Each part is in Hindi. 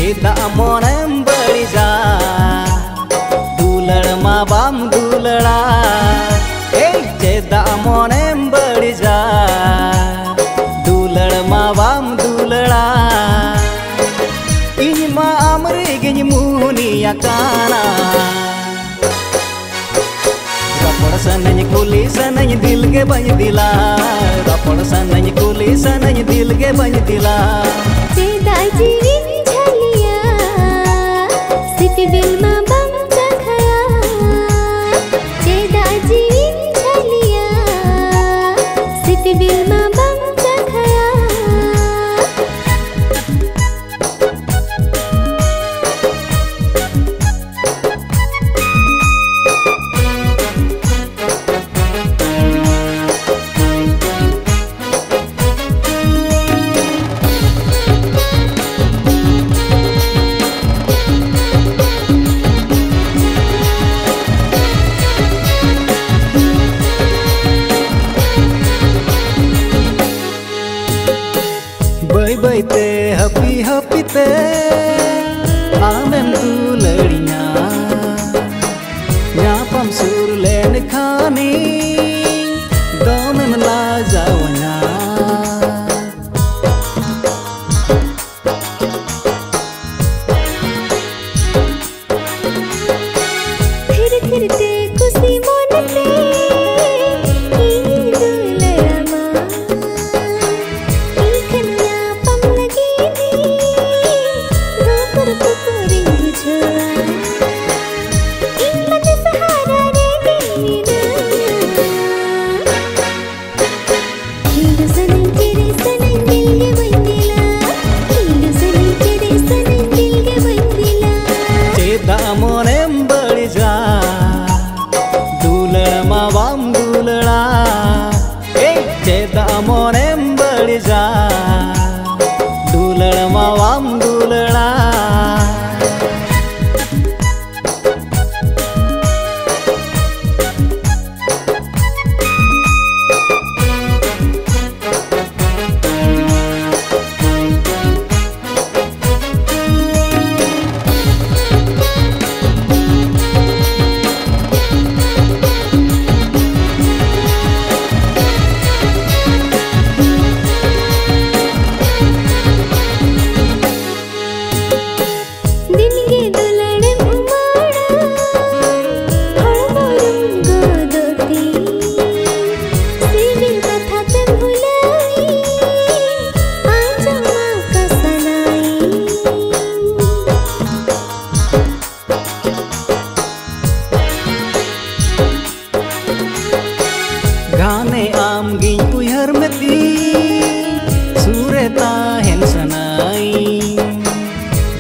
चेदा मोनेम बड़ी जा दुलड़ मा बाम दुलड़ा चेदा मोनेम बड़ी जा दुलड़ मा बाम दुलड़ा इन मा आमरे गिन मुनिया काना रपड़ सनኝ कुली सनኝ दिल के बन दिला रपड़ सनኝ कुली सनኝ दिल के बन दिला चेदा जीविन झलिया सिट दिल मा बम जखया चेदा जीविन झलिया सिट दिल मा बम जखया बैते हपी हपीते आमेम दुलड़िया न्यापम सुर लेन खानी दोमेम ला जावना फिर फिरते खुशी मनते मोनेम बड़ी जा दुलड़ मा बाम दुलड़ा चेदा मोनेम बड़ी जा दुलड़ मा बाम दुलड़ा गाने आम गिन उयहर मेती सुरेता हेन सनाई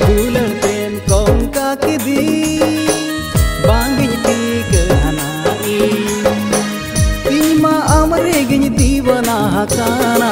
दुलड़ तेम कौन का किदी बांगिन ती कहनाई इमा आमरे गिन दीवाना हकाना